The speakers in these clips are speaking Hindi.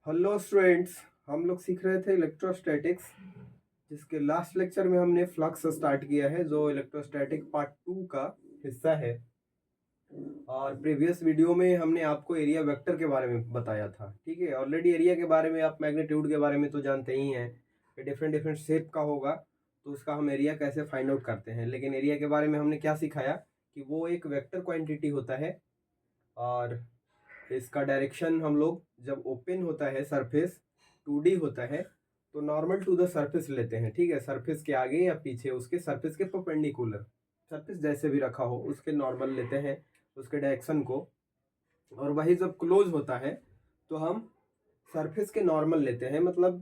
Hello students. हम लोग सीख रहे थे इलेक्ट्रोस्टैटिक्स, जिसके लास्ट लेक्चर में हमने फ्लक्स स्टार्ट किया है, जो इलेक्ट्रोस्टैटिक पार्ट 2 का हिस्सा है। और प्रीवियस वीडियो में हमने आपको एरिया वेक्टर के बारे में बताया था। ठीक है, ऑलरेडी एरिया के बारे में, आप मैग्नीट्यूड के बारे में तो जानते ही हैं कि डिफरेंट डिफरेंट शेप का होगा, तो उसका हम एरिया कैसे फाइंड आउट करते हैं। लेकिन एरिया के बारे में हमने क्या सिखाया कि वो एक वेक्टर क्वांटिटी होता है, और इसका डायरेक्शन हम लोग जब ओपन होता है, सरफेस 2D होता है, तो नॉर्मल टू द सरफेस लेते हैं। ठीक है, सरफेस के आगे या पीछे, उसके सरफेस के परपेंडिकुलर, सरफेस जैसे भी रखा हो उसके नॉर्मल लेते हैं, उसके डायरेक्शन को। और वही जब क्लोज होता है तो हम सरफेस के नॉर्मल लेते हैं। मतलब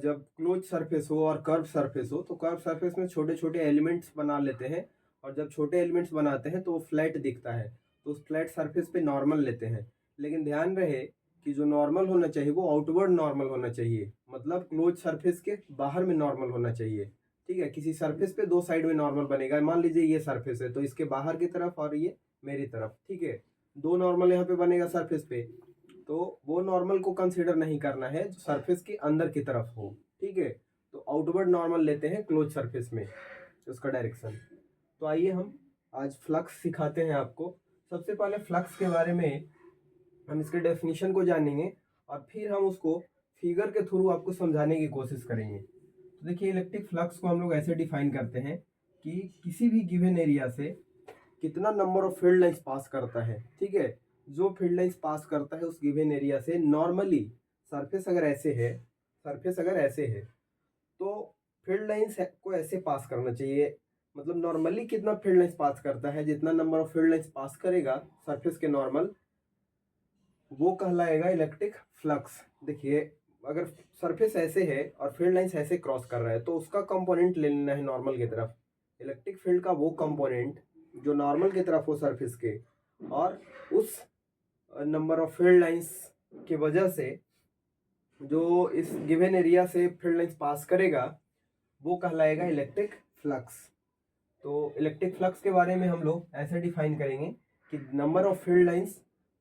जब क्लोज सरफेस हो और कर्व सरफेस हो, तो कर्व सरफेस में छोटे छोटे एलिमेंट्स बना लेते हैं, और जब छोटे एलिमेंट्स बनाते हैं तो वो फ्लैट दिखता है, तो उस फ्लैट सरफेस पे नॉर्मल लेते हैं। लेकिन ध्यान रहे कि जो नॉर्मल होना चाहिए वो आउटवर्ड नॉर्मल होना चाहिए, मतलब क्लोज सरफेस के बाहर में नॉर्मल होना चाहिए। ठीक है, किसी सरफेस पे दो साइड में नॉर्मल बनेगा। मान लीजिए ये सरफेस है, तो इसके बाहर की तरफ और ये मेरी तरफ, ठीक है, दो नॉर्मल यहाँ पे बनेगा सरफेस पे, तो वो नॉर्मल को कंसीडर नहीं करना है जो सरफेस के अंदर की तरफ हो। ठीक है, तो आउटवर्ड नॉर्मल लेते हैं क्लोज सरफेस में, उसका डायरेक्शन। तो आइए हम आज फ्लक्स सिखाते हैं आपको। सबसे पहले फ्लक्स के बारे में हम इसके डेफिनेशन को जानेंगे, और फिर हम उसको फिगर के थ्रू आपको समझाने की कोशिश करेंगे। तो देखिए, इलेक्ट्रिक फ्लक्स को हम लोग ऐसे डिफाइन करते हैं कि किसी भी गिवन एरिया से कितना नंबर ऑफ फील्ड लाइंस पास करता है। ठीक है, जो फील्ड लाइंस पास करता है उस गिवन एरिया से, नॉर्मली सरफेस अगर ऐसे है, सरफेस अगर ऐसे है, तो फील्ड लाइंस को ऐसे पास करना चाहिए। मतलब नॉर्मली कितना फील्ड लाइंस पास करता है, जितना number of field lines pass करेगा सरफेस के नॉर्मल, वो कहलाएगा इलेक्ट्रिक फ्लक्स। देखिए, अगर सरफेस ऐसे है और फील्ड लाइंस ऐसे क्रॉस कर रहा है, तो उसका कंपोनेंट ले लेना है नॉर्मल की तरफ। इलेक्ट्रिक फील्ड का वो कंपोनेंट जो नॉर्मल की तरफ हो सरफेस के, और उस नंबर ऑफ फील्ड लाइंस की वजह से जो इस गिवन एरिया से फील्ड लाइंस पास करेगा, वो कहलाएगा इलेक्ट्रिक फ्लक्स। तो इलेक्ट्रिक फ्लक्स के बारे में हम लोग ऐसे डिफाइन करेंगे कि number of field lines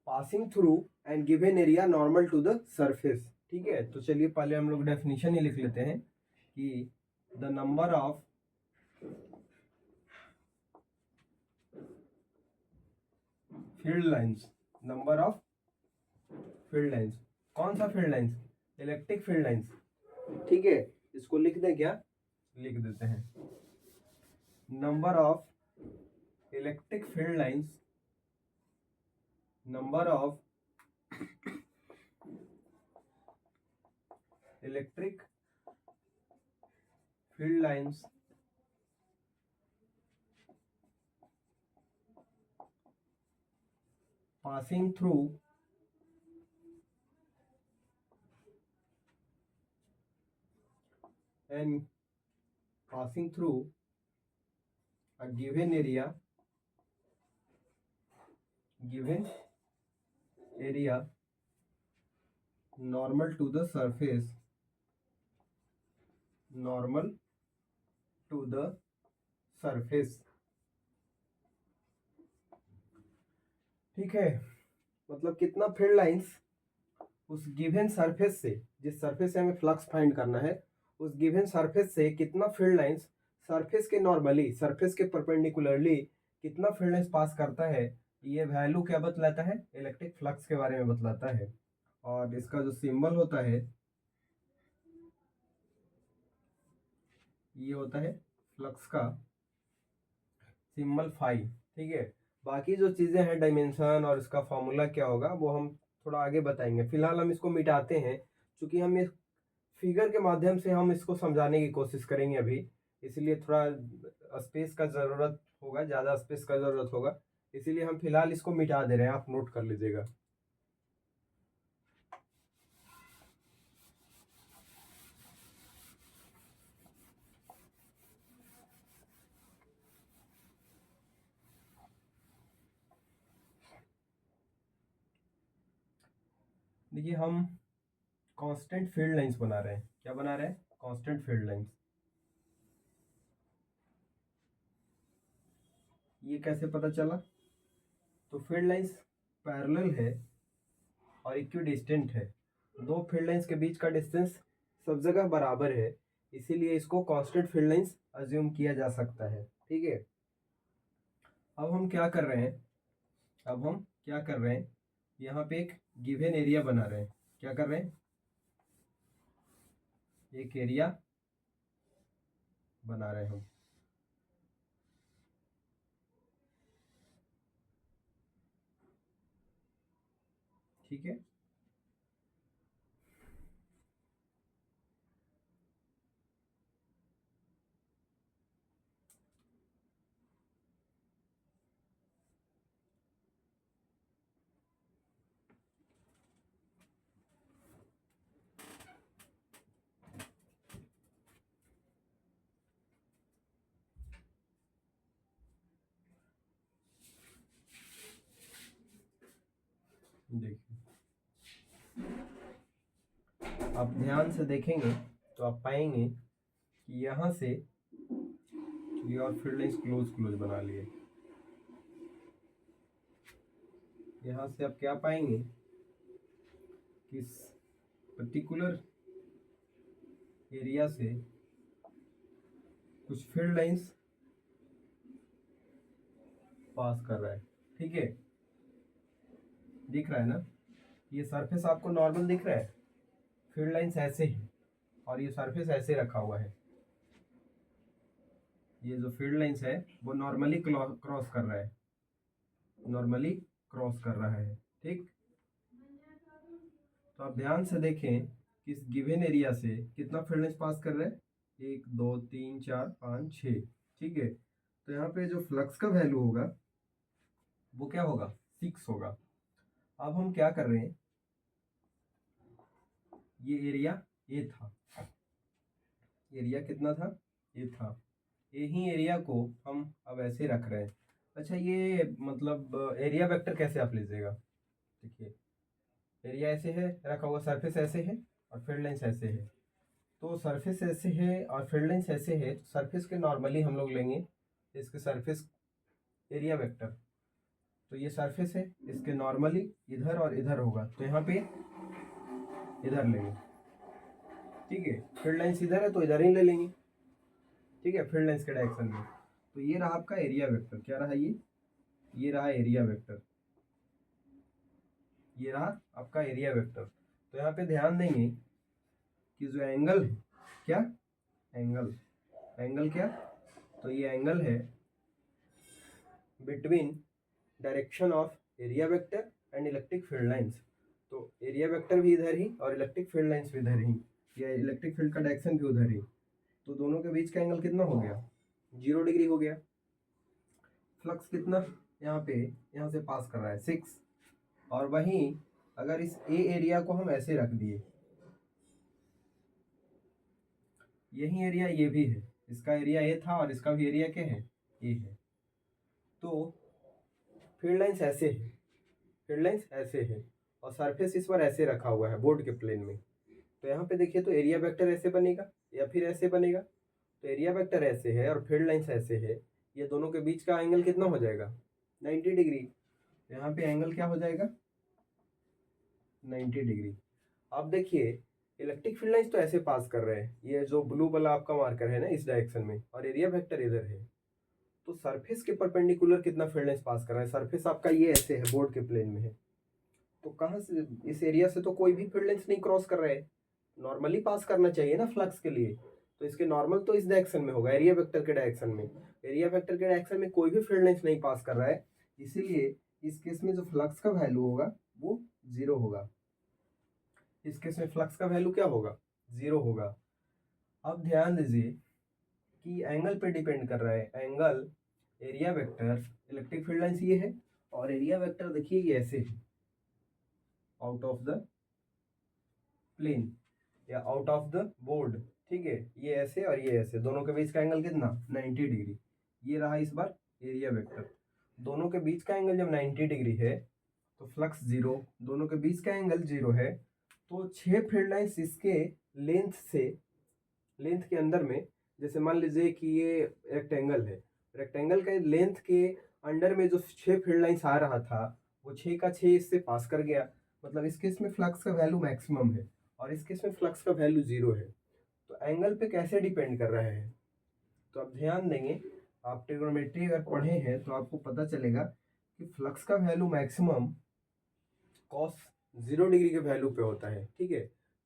passing through and given area normal to the surface. ठीक है, तो चलिए पहले हम लोग डेफिनेशन ही लिख लेते हैं कि the number of field lines, number of field lines, कौन सा field lines? Electric field lines. ठीक है, इसको लिख दें क्या? लिख देते हैं, number of electric field lines, number of electric field lines passing through and passing through a given area normal to the surface, normal to the surface। ठीक है, मतलब कितना फील्ड लाइंस उस गिवन सरफेस से, जिस सरफेस से हमें फ्लक्स फाइंड करना है, उस गिवन सरफेस से कितना फील्ड लाइंस सरफेस के नॉर्मली, सरफेस के परपेंडिकुलरली कितना फील्ड लाइंस पास करता है, ये वैल्यू क्या बतलाता है? इलेक्ट्रिक फ्लक्स के बारे में बतलाता है। और इसका जो सिंबल होता है, ये होता है फ्लक्स का सिंबल फाई। ठीक है, बाकी जो चीज़ें हैं, डायमेंशन और इसका फॉर्मूला क्या होगा, वो हम थोड़ा आगे बताएंगे। फिलहाल हम इसको मिटाते हैं, क्योंकि हम इस फिगर के माध्यम से हम इसको समझाने की कोशिश करेंगे अभी, इसलिए थोड़ा स्पेस का ज़रूरत होगा, ज़्यादा स्पेस का ज़रूरत होगा, इसीलिए हम फिलहाल इसको मिटा दे रहे हैं। आप नोट कर लीजिएगा। देखिए, हम कांस्टेंट फील्ड लाइंस बना रहे हैं। क्या बना रहे हैं? Constant field lines. ये कैसे पता चला? तो फील्ड लाइंस पैरेलल है और इक्विडिस्टेंट है। दो फील्ड लाइंस के बीच का डिस्टेंस सब जगह बराबर है, इसीलिए इसको कांस्टेंट फील्ड लाइंस अज्यूम किया जा सकता है। ठीक है, अब हम क्या कर रहे हैं, यहाँ पे एक गिवन एरिया बना रहे हैं। क्या कर रहे हैं, एक एरिया बना रहे हैं हम। ठीक है, देखिए आप ध्यान से देखेंगे तो आप पाएंगे कि यहाँ से ये और फील्ड लाइंस क्लोज क्लोज बना लिए। यहाँ से आप क्या पाएंगे कि इस पर्टिकुलर एरिया से कुछ फील्ड लाइंस पास कर रहा है। ठीक है, दिख रहा है ना, ये सरफेस आपको नॉर्मल दिख रहा है, फील्ड लाइंस ऐसे है और ये सरफेस ऐसे रखा हुआ है। ये जो फील्ड लाइंस है वो नॉर्मली क्रॉस कर रहा है, ठीक। तो आप ध्यान से देखें कि इस गिवन एरिया से कितना फील्ड लाइंस पास कर रहा है, 1 2 3 4 5 6। ठीक है, तो यहाँ पे जो फ्लक्स का वैल्यू होगा वो क्या होगा, 6 होगा। अब हम क्या कर रहे हैं, ये एरिया ए था, एरिया कितना था, ए था, यही एरिया को हम अब ऐसे रख रहे हैं। अच्छा, ये मतलब एरिया वेक्टर कैसे आप लीजिएगा, देखिए एरिया ऐसे है रखा हुआ, सरफेस ऐसे है और फील्ड लाइंस ऐसे है। तो सरफेस ऐसे है और फील्ड लाइंस ऐसे है, तो सरफेस के नॉर्मली हम लोग लेंगे इसके सरफेस एरिया वेक्टर। तो ये सरफेस है, इसके नॉर्मली इधर और इधर होगा, तो यहाँ पे इधर लेंगे। ठीक है, फील्ड लाइंस इधर है तो इधर ही ले लेंगे। ठीक है, फील्ड लाइंस के डायरेक्शन में। तो ये रहा आपका एरिया वेक्टर, क्या रहा ये रहा एरिया वेक्टर, ये रहा आपका एरिया वेक्टर। तो यहाँ पे ध्यान देंगे कि जो एंगल है, क्या एंगल क्या, तो ये एंगल है between direction of area vector and electric field lines. तो एरिया वेक्टर भी इधर ही और इलेक्ट्रिक फील्ड लाइंस भी इधर ही, या इलेक्ट्रिक फील्ड का डायरेक्शन भी उधर ही। तो दोनों के बीच का एंगल कितना हो गया, 0 डिग्री हो गया। फ्लक्स कितना यहाँ से पास कर रहा है, 6। और वहीं अगर इस ए एरिया को हम ऐसे रख दिए, यही एरिया ये भी है, इसका एरिया ए था और इसका भी एरिया क्या है, ए है। तो फील्ड लाइंस ऐसे है और सरफेस इस पर ऐसे रखा हुआ है बोर्ड के प्लेन में। तो यहाँ पे देखिए, तो एरिया वेक्टर ऐसे बनेगा या फिर ऐसे बनेगा। तो एरिया वेक्टर ऐसे है और फील्ड लाइंस ऐसे है, ये दोनों के बीच का एंगल कितना हो जाएगा, 90 डिग्री। यहाँ पे एंगल क्या हो जाएगा, 90 डिग्री। अब देखिए इलेक्ट्रिक फील्ड लाइंस तो ऐसे पास कर रहे हैं, ये जो ब्लू वाला आपका मार्कर है ना इस डायरेक्शन में, और एरिया वेक्टर इधर है। तो सरफेस के परपेंडिकुलर कितना फील्ड लाइंस पास कर रहा है, सरफेस आपका ये ऐसे है बोर्ड के प्लेन में है। तो कहाँ से, इस एरिया से तो कोई भी फील्ड लाइंस नहीं क्रॉस कर रहा है, नॉर्मली पास करना चाहिए ना फ्लक्स के लिए। तो इसके नॉर्मल तो इस डायरेक्शन में होगा, एरिया वेक्टर के डायरेक्शन में। एरिया वेक्टर के डायरेक्शन में कोई भी फील्ड लाइंस नहीं पास कर रहा है, इसीलिए इस केस में जो फ्लक्स का वैल्यू होगा वो 0 होगा। इस केस में फ्लक्स का वैल्यू क्या होगा, 0 होगा। अब ध्यान दीजिए कि एंगल पे डिपेंड कर रहा है, angle area vector electric field lines ये है और एरिया वेक्टर देखिए ये ऐसे है, आउट ऑफ द प्लेन या आउट ऑफ द बोर्ड। ठीक है, ये ऐसे और ये ऐसे, दोनों के बीच का एंगल कितना, 90 डिग्री। ये रहा इस बार एरिया वेक्टर, दोनों के बीच का एंगल जब 90 डिग्री है तो फ्लक्स 0, दोनों के बीच का एंगल 0 है। तो 6 फील्ड लाइंस इसके लेंथ के अंदर में, जैसे मान लीजिए कि ये रेक्टेंगल है, रेक्टेंगल के लेंथ के अंडर में जो 6 फील्ड लाइंस आ रहा था वो 6 का 6 इससे पास कर गया। मतलब इस केस में फ्लक्स का वैल्यू मैक्सिमम है और इस केस में फ्लक्स का वैल्यू 0 है। तो एंगल पे कैसे डिपेंड कर रहा है, तो आप ध्यान देंगे, आप ट्रिग्नोमेट्री अगर पढ़े हैं तो आपको पता चलेगा कि फ्लक्स का वैल्यू मैक्सिमम कॉस 0 डिग्री के वैल्यू पे होता है। ठीक है,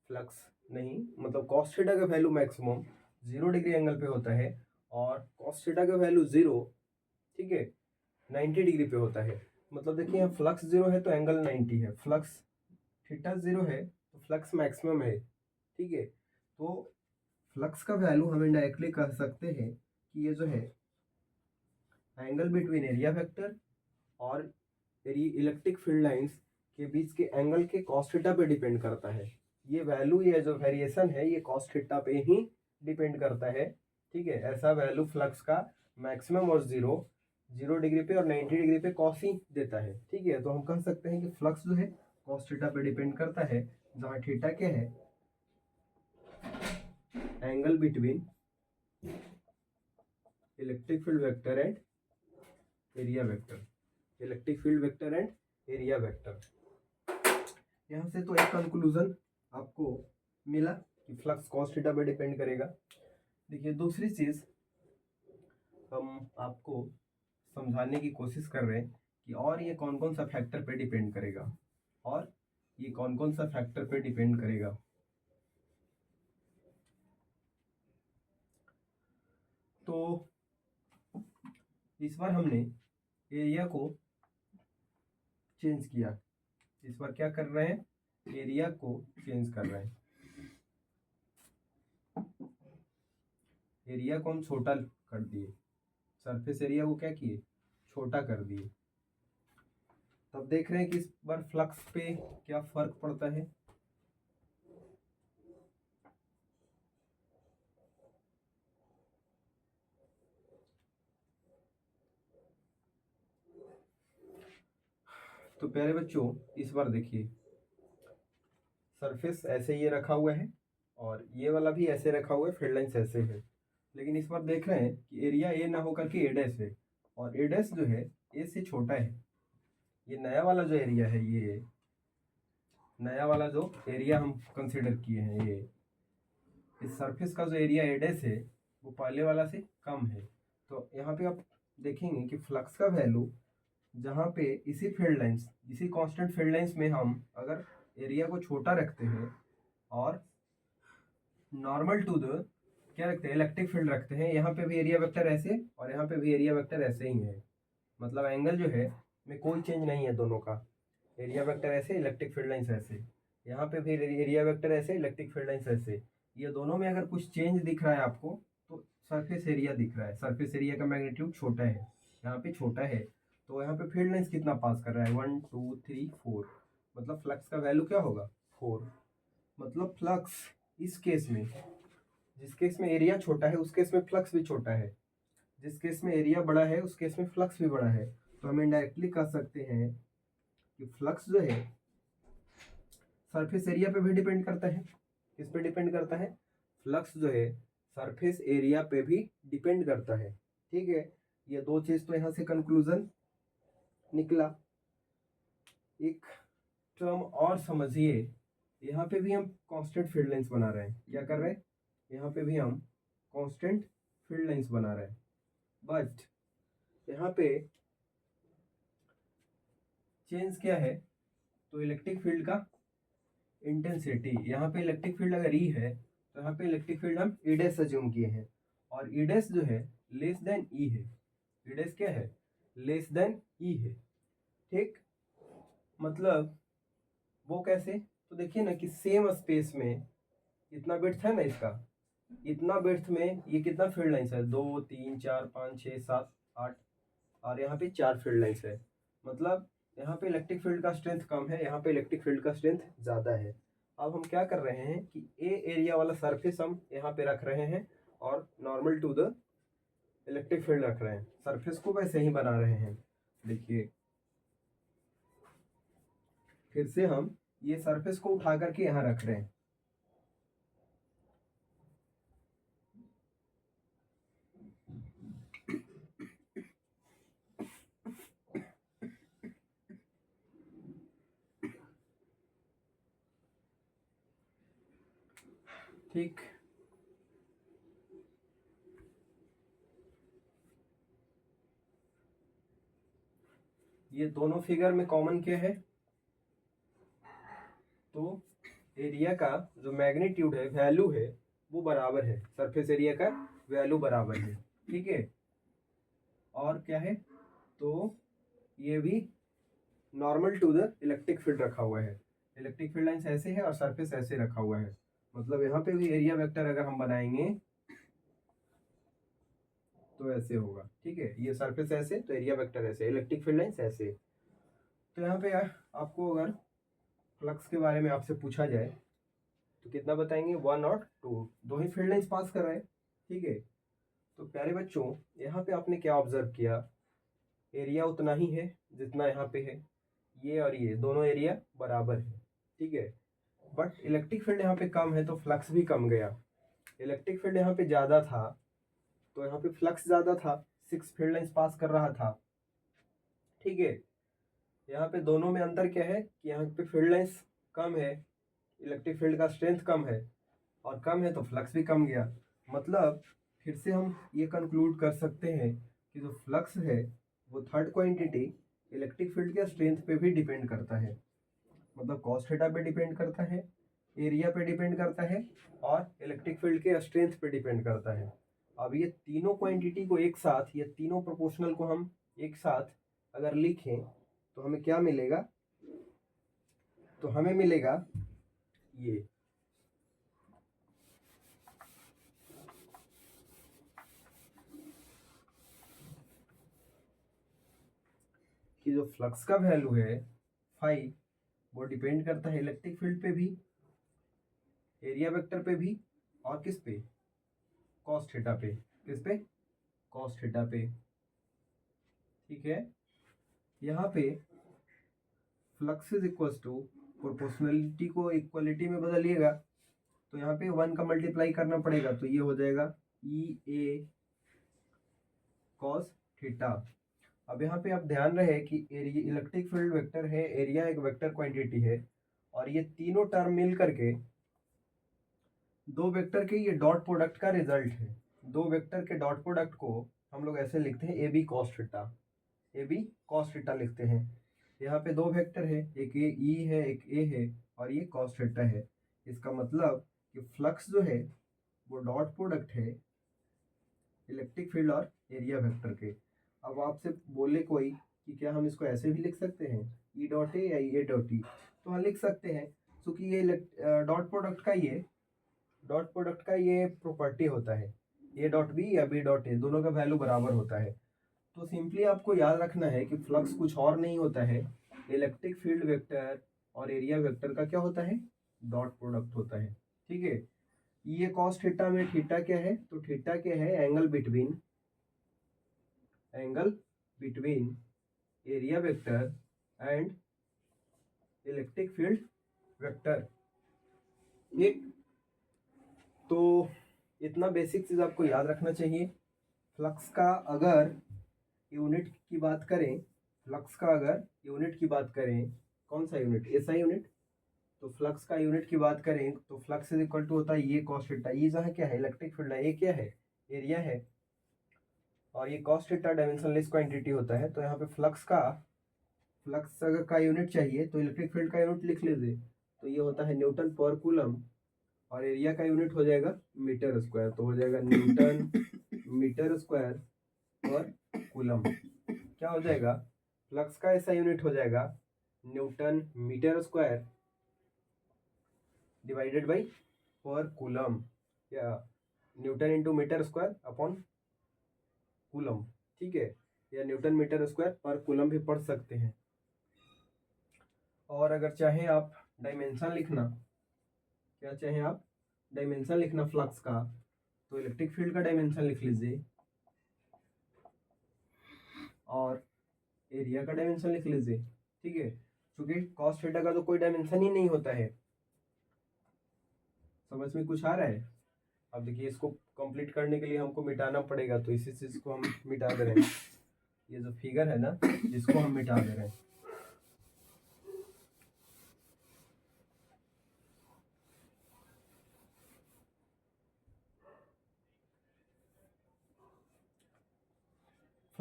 फ्लक्स नहीं, मतलब कॉस थीटा का वैल्यू मैक्सिमम 0 डिग्री एंगल पे होता है और कॉस थीटा का वैल्यू 0, ठीक है, 90 डिग्री पे होता है। मतलब देखिए यहाँ फ्लक्स 0 है तो एंगल 90 है, फ्लक्स थीटा 0 है तो फ्लक्स मैक्सिमम है। ठीक है, तो फ्लक्स का वैल्यू हम इनडायरेक्टली कह सकते हैं कि ये जो है एंगल बिटवीन एरिया वेक्टर और इलेक्ट्रिक फील्ड लाइंस के बीच के एंगल के कॉस थीटा पे डिपेंड करता है। ये वैल्यू, ये जो वेरिएशन है, ये कॉस थीटा पे ही डिपेंड करता है। ठीक है, ऐसा वैल्यू फ्लक्स का मैक्सिमम और 0 डिग्री पे और 90 डिग्री पे कॉस ही देता है। ठीक है, तो हम कह सकते हैं कि फ्लक्स जो है कॉस थीटा पे डिपेंड करता है, जहाँ थीटा क्या है, angle between electric field vector and area vector, electric field vector and area vector. यहाँ से तो एक कंक्लूजन आपको मिला कि फ्लक्स कॉस थीटा पे डिपेंड करेगा। देखिए दूसरी चीज हम आपको समझाने की कोशिश कर रहे हैं कि और ये कौन कौन सा फैक्टर पे डिपेंड करेगा, और ये कौन कौन सा फैक्टर पे डिपेंड करेगा। तो इस बार हमने एरिया को चेंज किया, इस बार क्या कर रहे हैं, एरिया को चेंज कर रहे हैं। एरिया को हम छोटा कर दिए, सरफेस एरिया को क्या किए, छोटा कर दिए। तब देख रहे हैं कि इस बार फ्लक्स पे क्या फर्क पड़ता है। तो प्यारे बच्चों इस बार देखिए, सरफेस ऐसे ये रखा हुआ है और ये वाला भी ऐसे रखा हुआ है, फील्ड लाइंस ऐसे है। लेकिन इस बार देख रहे हैं कि एरिया ए ना होकर के ए डैश है, और ए डैश जो है ए से छोटा है। ये नया वाला जो एरिया है, ये नया वाला जो एरिया हम कंसिडर किए हैं, ये इस सरफेस का जो एरिया ए डैश है वो पहले वाला से कम है। तो यहाँ पे आप देखेंगे कि फ्लक्स का वैल्यू, जहाँ पे इसी फील्ड लाइंस, इसी कांस्टेंट फील्ड लाइंस में हम अगर एरिया को छोटा रखते हैं और नॉर्मल टू द क्या रखते हैं, इलेक्ट्रिक फील्ड रखते हैं, यहाँ पे भी एरिया वेक्टर ऐसे और यहाँ पे भी एरिया वेक्टर ऐसे ही है। मतलब एंगल जो है में कोई चेंज नहीं है दोनों का, एरिया वेक्टर ऐसे, इलेक्ट्रिक फील्ड लाइंस ऐसे, यहाँ पे भी एरिया वेक्टर ऐसे, इलेक्ट्रिक फील्ड लाइंस ऐसे। ये दोनों में अगर कुछ चेंज दिख रहा है आपको तो सरफेस एरिया दिख रहा है, सरफेस एरिया का मैग्नीट्यूड छोटा है, यहाँ पे छोटा है। तो यहाँ पे फील्ड लाइंस कितना पास कर रहा है, 1 2 3 4, मतलब फ्लक्स का वैल्यू क्या होगा, 4। मतलब फ्लक्स इस केस में, जिस केस में एरिया छोटा है उस केस में फ्लक्स भी छोटा है, जिस केस में एरिया बड़ा है उस केस में फ्लक्स भी बड़ा है। तो हम इनडायरेक्टली कह सकते हैं कि फ्लक्स जो है सरफेस एरिया पे भी डिपेंड करता है। किस पे डिपेंड करता है, फ्लक्स जो है सरफेस एरिया पे भी डिपेंड करता है। ठीक है, ये दो चीज तो यहाँ से कंक्लूजन निकला। एक टर्म और समझिए, यहाँ पे भी हम कांस्टेंट फील्ड लाइंस बना रहे हैं। क्या कर रहे हैं, यहाँ पे भी हम कांस्टेंट फील्ड लाइंस बना रहे हैं, बट यहाँ पे चेंज क्या है, तो इलेक्ट्रिक फील्ड का इंटेंसिटी। यहाँ पे इलेक्ट्रिक फील्ड अगर ई है तो यहाँ पे इलेक्ट्रिक फील्ड हम ई डैश अज्यूम किए हैं, और ई डैश जो है लेस देन ई है। ई डैश क्या है, लेस देन ई है। ठीक, मतलब वो कैसे, तो देखिए ना कि सेम स्पेस में इतना विड्थ है ना इसका, इतना विड्थ में ये कितना फील्ड लाइंस है, 2 3 4 5 6 7 8, और यहाँ पे 4 फील्ड लाइंस है। मतलब यहाँ पे इलेक्ट्रिक फील्ड का स्ट्रेंथ कम है, यहाँ पे इलेक्ट्रिक फील्ड का स्ट्रेंथ ज़्यादा है। अब हम क्या कर रहे हैं कि ए एरिया वाला सरफेस हम यहाँ पे रख रहे हैं और normal to the electric field रख रहे हैं, सरफेस को वैसे ही बना रहे हैं। देखिए फिर से हम ये सरफेस को उठा करके यहाँ रख रहे हैं। ठीक, ये दोनों फिगर में कॉमन क्या है, तो एरिया का जो मैग्नीट्यूड है, वैल्यू है, वो बराबर है, सरफेस एरिया का वैल्यू बराबर है। ठीक है, और क्या है, तो ये भी normal to the electric field रखा हुआ है। इलेक्ट्रिक फील्ड लाइंस ऐसे है और सरफेस ऐसे रखा हुआ है, मतलब यहाँ पे भी एरिया वेक्टर अगर हम बनाएंगे तो ऐसे होगा। ठीक है, ये सरफेस ऐसे तो एरिया वेक्टर ऐसे, इलेक्ट्रिक फील्ड लाइंस ऐसे। तो यहाँ पे आपको अगर फ्लक्स के बारे में आपसे पूछा जाए तो कितना बताएंगे, 1 और 2, दो ही फील्ड लाइंस पास कर रहे हैं। ठीक है, तो प्यारे बच्चों यहाँ पे आपने क्या ऑब्जर्व किया, एरिया उतना ही है जितना यहाँ पे है, ये और ये दोनों एरिया बराबर है। ठीक है, बट इलेक्ट्रिक फील्ड यहाँ पे कम है तो फ्लक्स भी कम गया। इलेक्ट्रिक फील्ड यहाँ पे ज़्यादा था तो यहाँ पे फ्लक्स ज़्यादा था, 6 फील्ड लाइंस पास कर रहा था। ठीक है, यहाँ पे दोनों में अंतर क्या है कि यहाँ पे फील्ड लाइंस कम है, इलेक्ट्रिक फील्ड का स्ट्रेंथ कम है, और कम है तो फ्लक्स भी कम गया। मतलब फिर से हम ये कंक्लूड कर सकते हैं कि जो फ्लक्स है वो थर्ड क्वांटिटी इलेक्ट्रिक फील्ड के स्ट्रेंथ पे भी डिपेंड करता है, मतलब कॉस थीटा पे डिपेंड करता है, एरिया पे डिपेंड करता है, और इलेक्ट्रिक फील्ड के स्ट्रेंथ पे डिपेंड करता है। अब ये तीनों क्वांटिटी को एक साथ, ये तीनों प्रोपोर्शनल को हम एक साथ अगर लिखें तो हमें क्या मिलेगा, तो हमें मिलेगा ये, कि जो फ्लक्स का वैल्यू है फाई, वो डिपेंड करता है इलेक्ट्रिक फील्ड पे भी, एरिया वेक्टर पे भी, और किस पे, कॉस थीटा पे। किस पे, कॉस थीटा पे। ठीक है, यहाँ पे flux is equal to, proportionality को इक्वलिटी में बदलिएगा तो यहाँ पे 1 का मल्टीप्लाई करना पड़ेगा, तो ये हो जाएगा ई ए कॉस थीटा। अब यहाँ पे आप ध्यान रहे कि एरिया इलेक्ट्रिक फील्ड वेक्टर है, एरिया एक वेक्टर क्वांटिटी है, और ये तीनों टर्म मिल करके दो वेक्टर के ये डॉट प्रोडक्ट का रिजल्ट है। दो वेक्टर के डॉट प्रोडक्ट को हम लोग ऐसे लिखते हैं, A B cos theta, A B cos theta लिखते हैं। यहाँ पे दो वेक्टर है, एक ए ई है, एक ए है, और ये कॉस थीटा है। इसका मतलब कि फ्लक्स जो है वो डॉट प्रोडक्ट है इलेक्ट्रिक फील्ड और एरिया वेक्टर के। अब आपसे बोले कोई कि क्या हम इसको ऐसे भी लिख सकते हैं, ई डॉट ए या ए डॉट ई, तो हाँ लिख सकते हैं, क्योंकि ये डॉट प्रोडक्ट का ये प्रॉपर्टी होता है, ए डॉट बी या बी डॉट ए दोनों का वैल्यू बराबर होता है। तो सिंपली आपको याद रखना है कि फ्लक्स कुछ और नहीं होता है, इलेक्ट्रिक फील्ड वेक्टर और एरिया वेक्टर का क्या होता है, डॉट प्रोडक्ट होता है। ठीक है, ये कॉस थीटा में थीटा क्या है, तो थीटा क्या है, angle between area vector and electric field vector. ठीक, तो इतना बेसिक चीज आपको याद रखना चाहिए। फ्लक्स का अगर यूनिट की बात करें, कौन सा यूनिट, एसआई यूनिट, तो फ्लक्स का यूनिट की बात करें तो फ्लक्स इज इक्वल टू होता है ये कॉस थीटा, ये जहाँ क्या है इलेक्ट्रिक फील्ड है, ये क्या है, एरिया है, और ये कॉस थीटा डायमेंशनलेस क्वांटिटी होता है। तो यहाँ पे फ्लक्स अगर का यूनिट चाहिए तो इलेक्ट्रिक फील्ड का यूनिट लिख लीजिए, तो ये होता है न्यूटन पर कूलम, और एरिया का यूनिट हो जाएगा मीटर स्क्वायर, तो हो जाएगा newton metre square per coulomb. क्या हो जाएगा, फ्लक्स का ऐसा यूनिट हो जाएगा newton metre square divided by per coulomb, या newton into metre square upon coulomb. ठीक है, या newton metre square per coulomb भी पढ़ सकते हैं। और अगर चाहें आप डायमेंशन लिखना, फ्लक्स का, तो इलेक्ट्रिक फील्ड का डायमेंशन लिख लीजिए और एरिया का डायमेंशन लिख लीजिए। ठीक है, क्योंकि कॉस थीटा का तो कोई डायमेंशन ही नहीं होता है। समझ में कुछ आ रहा है? अब देखिए, इसको कंप्लीट करने के लिए हमको मिटाना पड़ेगा, तो इसी चीज को हम मिटा दे रहे हैं। ये जो फिगर है ना, इसको हम मिटा दे रहे हैं।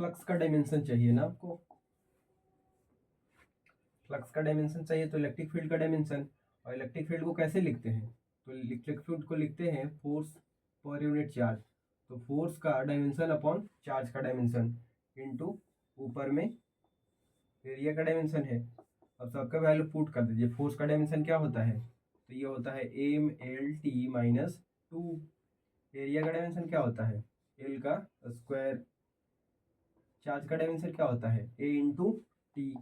फ्लक्स का डायमेंशन चाहिए ना आपको, फ्लक्स का डायमेंशन चाहिए तो इलेक्ट्रिक फील्ड का डायमेंशन। और इलेक्ट्रिक फील्ड को कैसे लिखते हैं, तो इलेक्ट्रिक फील्ड को लिखते हैं फोर्स पर यूनिट चार्ज। तो फोर्स का डायमेंशन अपॉन चार्ज का डायमेंशन इनटू ऊपर में एरिया का डायमेंशन है। अब सबका वैल्यू पुट कर दीजिए। फोर्स का डायमेंशन क्या होता है, तो ये होता है mlt माइनस 2। एरिया का डायमेंशन क्या होता है, एल का स्क्वायर। चार्ज का डायमेंशन क्या होता है, a इंटू टी।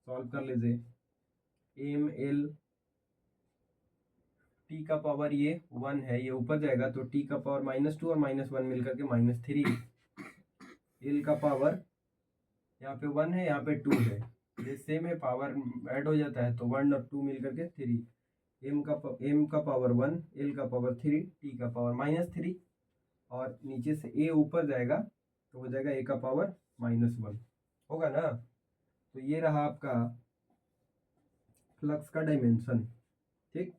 सॉल्व कर लीजिए। एम एल टी का पावर ये 1 है, ये ऊपर जाएगा तो टी का पावर -2 और -1 मिलकर के -3। एल का पावर यहाँ पे 1 है, यहाँ पे 2 है, ये सेम है, पावर ऐड हो जाता है तो 1 और 2 मिलकर के 3। एम का पावर 1, एल का पावर 3, टी का पावर -3 और नीचे से ए ऊपर जाएगा तो हो जाएगा ए का पावर -1 होगा ना। तो ये रहा आपका फ्लक्स का डायमेंशन, ठीक।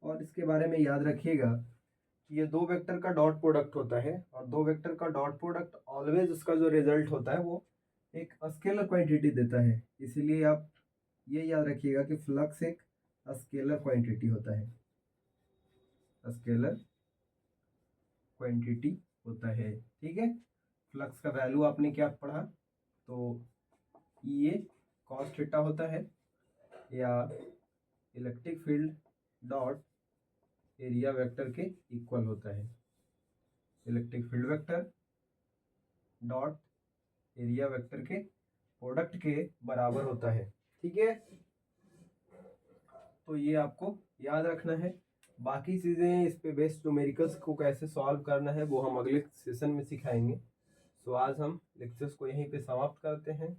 और इसके बारे में याद रखिएगा कि ये दो वेक्टर का डॉट प्रोडक्ट होता है और दो वेक्टर का डॉट प्रोडक्ट ऑलवेज उसका जो रिजल्ट होता है वो एक स्केलर क्वांटिटी देता है। इसीलिए आप ये याद रखिएगा कि फ्लक्स एक स्केलर क्वांटिटी होता है, स्केलर क्वांटिटी होता है, ठीक है। फ्लक्स का वैल्यू आपने क्या पढ़ा, तो ये कॉस थीटा होता है या electric field dot area vector के इक्वल होता है। Electric field vector dot area vector के प्रोडक्ट के बराबर होता है, ठीक है। तो ये आपको याद रखना है। बाकी चीज़ें इस पे बेस्ड न्यूमेरिकल्स को कैसे सॉल्व करना है वो हम अगले सेशन में सिखाएंगे। सो आज हम लेक्चर्स को यहीं पे समाप्त करते हैं।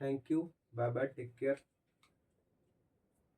Thank you, bye bye, take care.